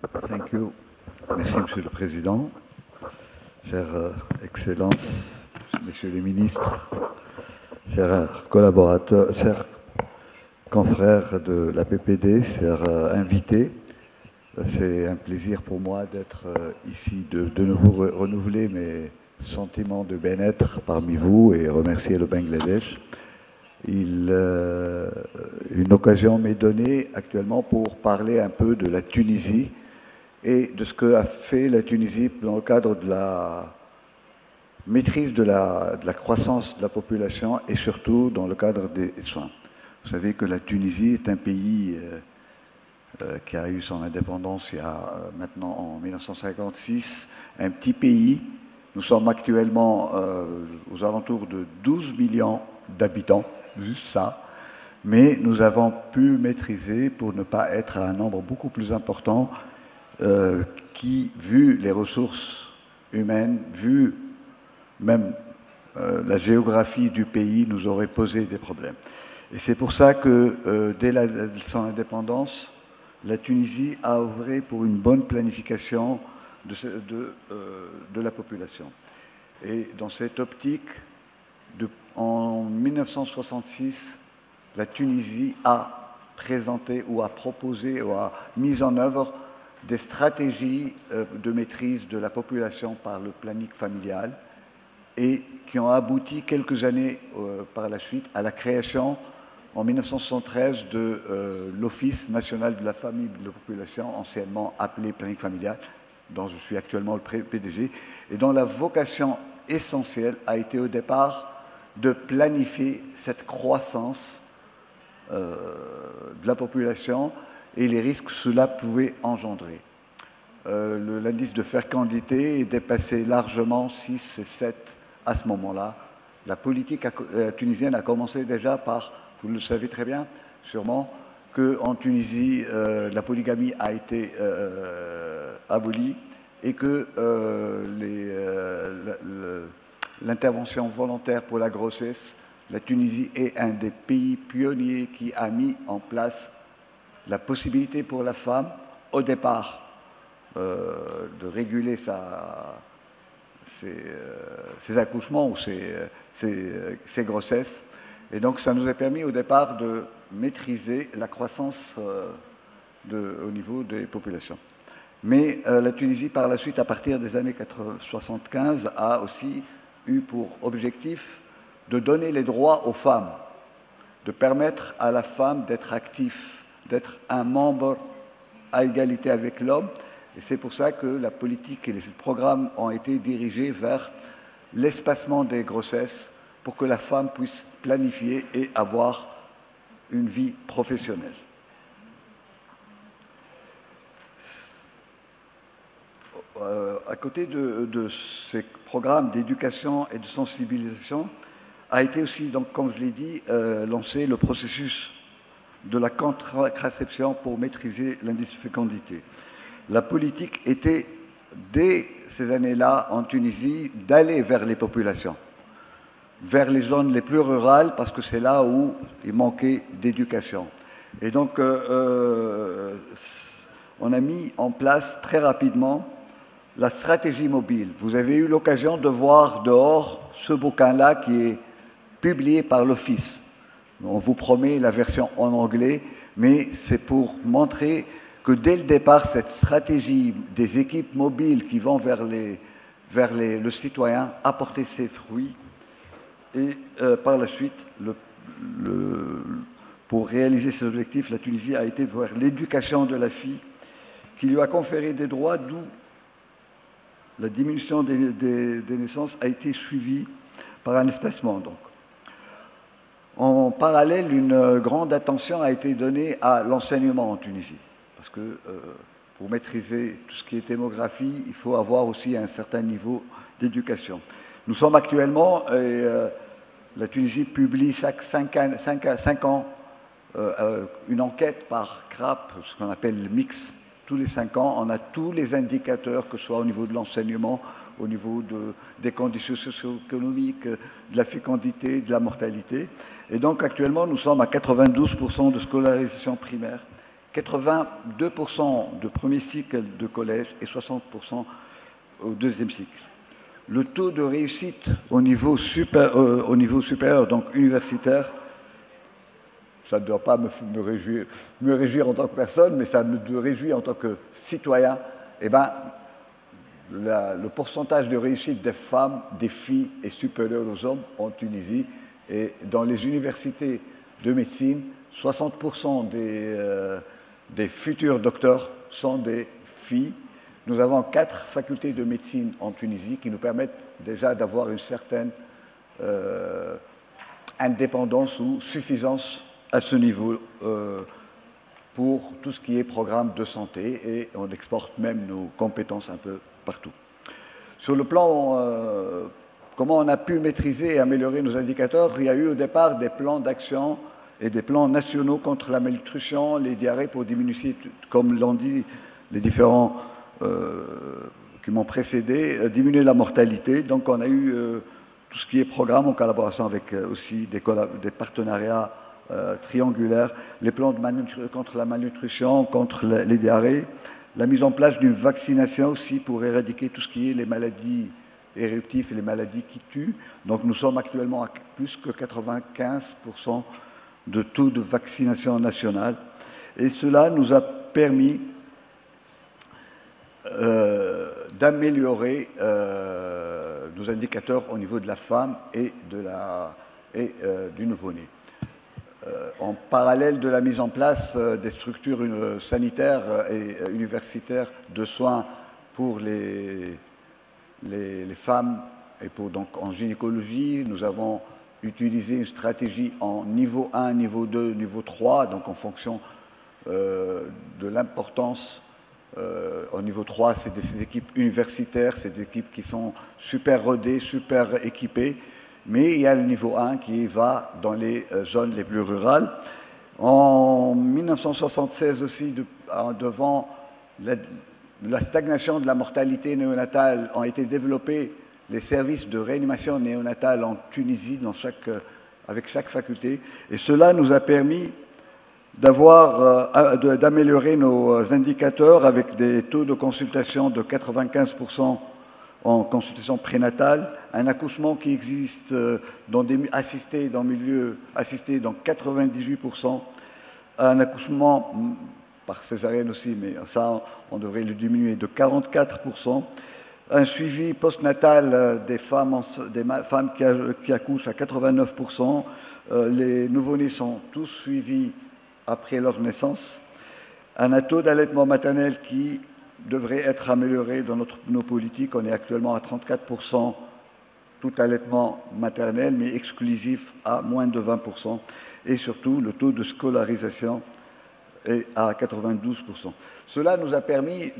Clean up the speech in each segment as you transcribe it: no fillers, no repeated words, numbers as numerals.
Thank you. Merci, Monsieur le Président. Chères Excellences, Messieurs les ministres, chers collaborateurs, chers confrères de la PPD, chers invités, c'est un plaisir pour moi d'être ici, de nouveau renouveler mes sentiments de bien-être parmi vous et remercier le Bangladesh. Une occasion m'est donnée actuellement pour parler un peu de la Tunisie et de ce qu'a fait la Tunisie dans le cadre de la maîtrise de la croissance de la population et surtout dans le cadre des soins. Vous savez que la Tunisie est un pays qui a eu son indépendance il y a maintenant en 1956, un petit pays. Nous sommes actuellement aux alentours de 12 millions d'habitants, juste ça, mais nous avons pu maîtriser pour ne pas être à un nombre beaucoup plus important qui, vu les ressources humaines, vu même la géographie du pays, nous aurait posé des problèmes. Et c'est pour ça que dès son indépendance, la Tunisie a œuvré pour une bonne planification de la population. Et dans cette optique, en 1966, la Tunisie a présenté ou a proposé ou a mis en œuvre des stratégies de maîtrise de la population par le planning familial et qui ont abouti quelques années par la suite à la création en 1973 de l'Office national de la famille et de la population, anciennement appelé planning familial, dont je suis actuellement le PDG, et dont la vocation essentielle a été au départ de planifier cette croissance de la population et les risques que cela pouvait engendrer. L'indice de fécondité est dépassé largement 6 et 7 à ce moment-là. La politique tunisienne a commencé déjà par, vous le savez très bien, sûrement, qu'en Tunisie, la polygamie a été abolie et que l'intervention volontaire pour la grossesse, la Tunisie est un des pays pionniers qui a mis en place la possibilité pour la femme, au départ, de réguler ses accouchements ou ses grossesses. Et donc, ça nous a permis au départ de maîtriser la croissance au niveau des populations. Mais la Tunisie, par la suite, à partir des années 75, a aussi eu pour objectif de donner les droits aux femmes, de permettre à la femme d'être active, d'être un membre à égalité avec l'homme. Et c'est pour ça que la politique et les programmes ont été dirigés vers l'espacement des grossesses pour que la femme puisse planifier et avoir une vie professionnelle. À côté de ces programmes d'éducation et de sensibilisation, a été aussi, donc, comme je l'ai dit, lancé le processus de la contraception pour maîtriser l'indice de fécondité. La politique était, dès ces années-là, en Tunisie, d'aller vers les populations, vers les zones les plus rurales, parce que c'est là où il manquait d'éducation. Et donc, on a mis en place très rapidement la stratégie mobile. Vous avez eu l'occasion de voir dehors ce bouquin-là qui est publié par l'Office. On vous promet la version en anglais, mais c'est pour montrer que dès le départ, cette stratégie des équipes mobiles qui vont vers le citoyen a porté ses fruits. Et par la suite, pour réaliser ces objectifs, la Tunisie a été vers l'éducation de la fille, qui lui a conféré des droits, d'où la diminution des naissances a été suivie par un espacement. Donc. En parallèle, une grande attention a été donnée à l'enseignement en Tunisie. Parce que pour maîtriser tout ce qui est démographie, il faut avoir aussi un certain niveau d'éducation. Nous sommes actuellement, la Tunisie publie chaque 5 ans une enquête par CRAP, ce qu'on appelle le mix. Tous les 5 ans, on a tous les indicateurs, que ce soit au niveau de l'enseignement, au niveau des conditions socio-économiques, de la fécondité, de la mortalité. Et donc actuellement, nous sommes à 92% de scolarisation primaire 82% de premier cycle de collège et 60% au deuxième cycle. Le taux de réussite au niveau supérieur, donc universitaire, ça ne doit pas me réjouir en tant que personne, mais ça me réjouit en tant que citoyen. Eh bien, le pourcentage de réussite des femmes, des filles est supérieur aux hommes en Tunisie. Et dans les universités de médecine, 60% des futurs docteurs sont des filles. Nous avons 4 facultés de médecine en Tunisie qui nous permettent déjà d'avoir une certaine indépendance ou suffisance à ce niveau pour tout ce qui est programme de santé, et on exporte même nos compétences un peu partout. Sur le plan comment on a pu maîtriser et améliorer nos indicateurs, il y a eu au départ des plans d'action et des plans nationaux contre la malnutrition, les diarrhées pour diminuer, comme l'ont dit les différents qui m'ont précédé, diminuer la mortalité. Donc on a eu tout ce qui est programme en collaboration avec aussi des partenariats triangulaires, les plans contre la malnutrition, contre les diarrhées, la mise en place d'une vaccination aussi pour éradiquer tout ce qui est les maladies éruptives et les maladies qui tuent. Donc nous sommes actuellement à plus que 95% de taux de vaccination nationale. Et cela nous a permis d'améliorer nos indicateurs au niveau de la femme et du nouveau-né. En parallèle de la mise en place des structures sanitaires et universitaires de soins pour les femmes et donc en gynécologie, nous avons utilisé une stratégie en niveau 1, niveau 2, niveau 3, donc en fonction de l'importance. Au niveau 3, c'est des équipes universitaires, c'est des équipes qui sont super rodées, super équipées. Mais il y a le niveau 1 qui va dans les zones les plus rurales. En 1976 aussi, devant la stagnation de la mortalité néonatale, ont été développés les services de réanimation néonatale en Tunisie, avec chaque faculté. Et cela nous a permis d'améliorer nos indicateurs avec des taux de consultation de 95% en consultation prénatale, un accouchement qui existe assisté dans 98%, un accouchement par césarienne aussi, mais ça on devrait le diminuer, de 44%, un suivi postnatal des femmes qui accouchent à 89%, les nouveau-nés sont tous suivis après leur naissance, un taux d'allaitement maternel qui devrait être amélioré dans nos politiques. On est actuellement à 34% tout allaitement maternel, mais exclusif à moins de 20%. Et surtout, le taux de scolarisation est à 92%. Cela nous a permis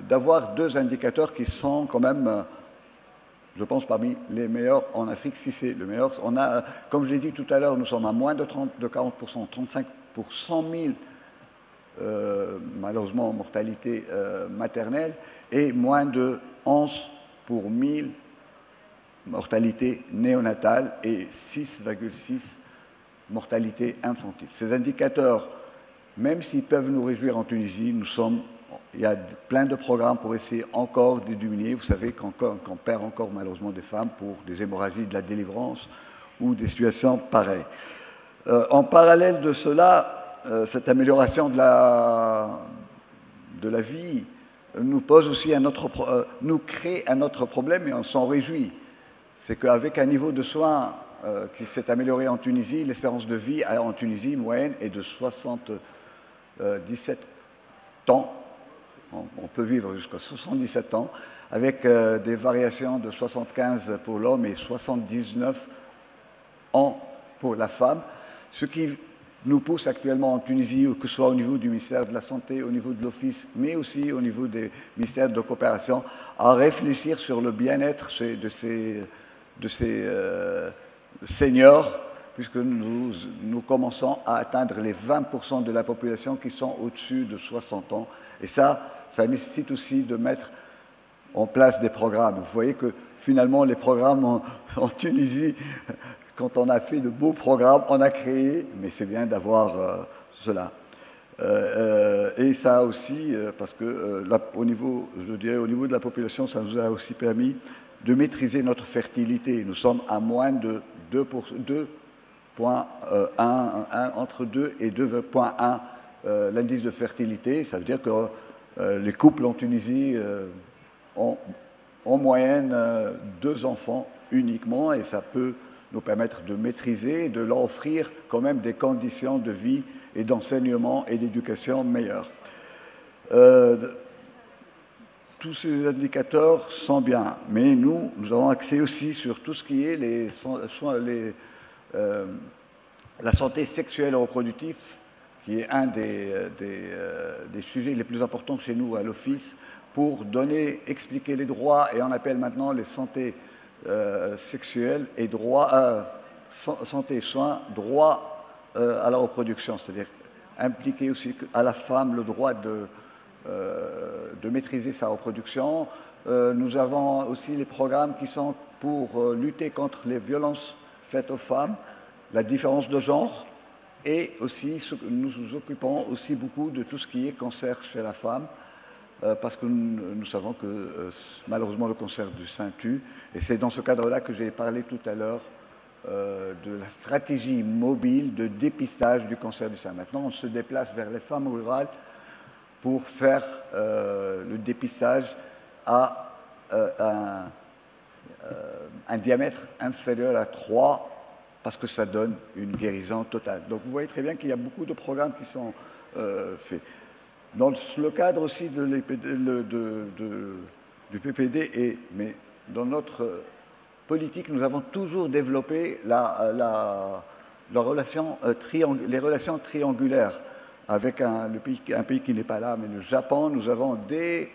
d'avoir 2 indicateurs qui sont quand même, je pense, parmi les meilleurs en Afrique, si c'est le meilleur. On a, comme je l'ai dit tout à l'heure, nous sommes à moins de 40%, 35 pour 100 000 malheureusement mortalité maternelle, et moins de 11 pour 1000 mortalité néonatale et 6,6 mortalité infantile. Ces indicateurs, même s'ils peuvent nous réjouir en Tunisie, il y a plein de programmes pour essayer encore de diminuer. Vous savez qu'on perd encore malheureusement des femmes pour des hémorragies de la délivrance ou des situations pareilles. En parallèle de cela, cette amélioration de la vie nous pose aussi nous crée un autre problème, et on s'en réjouit. C'est qu'avec un niveau de soins qui s'est amélioré en Tunisie, l'espérance de vie en Tunisie moyenne est de 77 ans. On peut vivre jusqu'à 77 ans, avec des variations de 75 pour l'homme et 79 ans pour la femme, ce qui nous pousse actuellement en Tunisie, que ce soit au niveau du ministère de la Santé, au niveau de l'Office, mais aussi au niveau des ministères de coopération, à réfléchir sur le bien-être de ces seniors, puisque nous commençons à atteindre les 20% de la population qui sont au-dessus de 60 ans. Et ça nécessite aussi de mettre en place des programmes. Vous voyez que finalement, les programmes en Tunisie, quand on a fait de beaux programmes, on a créé, mais c'est bien d'avoir cela. Et ça a aussi, parce que au niveau, je dirais, au niveau de la population, ça nous a aussi permis de maîtriser notre fertilité. Nous sommes à moins de 2,1, entre 2 et 2,1 l'indice de fertilité. Ça veut dire que les couples en Tunisie ont en moyenne 2 enfants uniquement, et ça peut nous permettre de maîtriser, de leur offrir quand même des conditions de vie et d'enseignement et d'éducation meilleures. Tous ces indicateurs sont bien, mais nous avons accès aussi sur tout ce qui est la santé sexuelle et reproductive, qui est un des sujets les plus importants chez nous à l'Office, pour expliquer les droits, et on appelle maintenant les santé sexuelle et santé, soins, droit à la reproduction, c'est-à-dire impliquer aussi à la femme le droit de maîtriser sa reproduction. Nous avons aussi les programmes qui sont pour lutter contre les violences faites aux femmes, la différence de genre, et aussi nous nous occupons aussi beaucoup de tout ce qui est cancer chez la femme, parce que nous savons que malheureusement le cancer du sein tue, et c'est dans ce cadre-là que j'ai parlé tout à l'heure de la stratégie mobile de dépistage du cancer du sein. Maintenant, on se déplace vers les femmes rurales pour faire le dépistage à un diamètre inférieur à 3, parce que ça donne une guérison totale. Donc vous voyez très bien qu'il y a beaucoup de programmes qui sont faits. Dans le cadre aussi du PPD, mais dans notre politique, nous avons toujours développé les relations triangulaires avec un pays qui n'est pas là, mais le Japon. Nous avons dès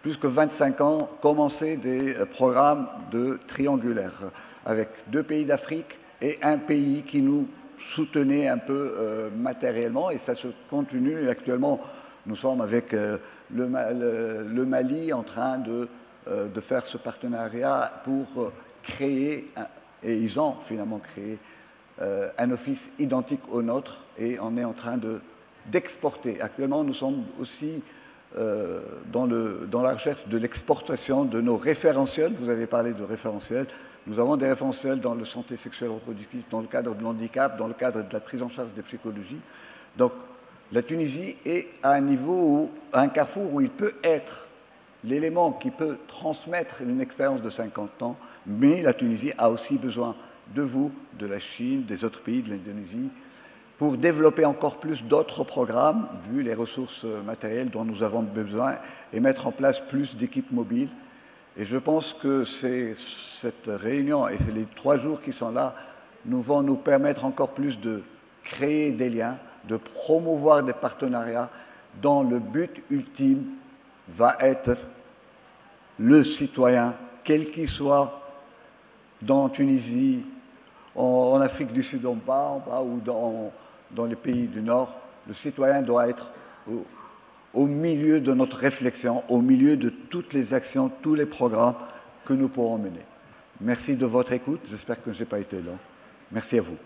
plus que 25 ans commencé des programmes de triangulaires avec 2 pays d'Afrique et un pays qui nous soutenait un peu matériellement, et ça se continue. Actuellement, nous sommes avec le Mali en train de faire ce partenariat pour créer, et ils ont finalement créé un office identique au nôtre, et on est en train d'exporter. Actuellement, nous sommes aussi dans la recherche de l'exportation de nos référentiels. Vous avez parlé de référentiels. Nous avons des référentiels dans la santé sexuelle et reproductive, dans le cadre de l'handicap, dans le cadre de la prise en charge des psychologies. Donc, la Tunisie est à un carrefour où il peut être l'élément qui peut transmettre une expérience de 50 ans, mais la Tunisie a aussi besoin de vous, de la Chine, des autres pays, de l'Indonésie, pour développer encore plus d'autres programmes, vu les ressources matérielles dont nous avons besoin, et mettre en place plus d'équipes mobiles. Et je pense que cette réunion et les 3 jours qui sont là vont nous permettre encore plus de créer des liens, de promouvoir des partenariats dont le but ultime va être le citoyen, quel qu'il soit, en Tunisie, en Afrique du Sud en bas ou dans les pays du Nord. Le citoyen doit être au milieu de notre réflexion, au milieu de toutes les actions, tous les programmes que nous pourrons mener. Merci de votre écoute. J'espère que je n'ai pas été long. Merci à vous.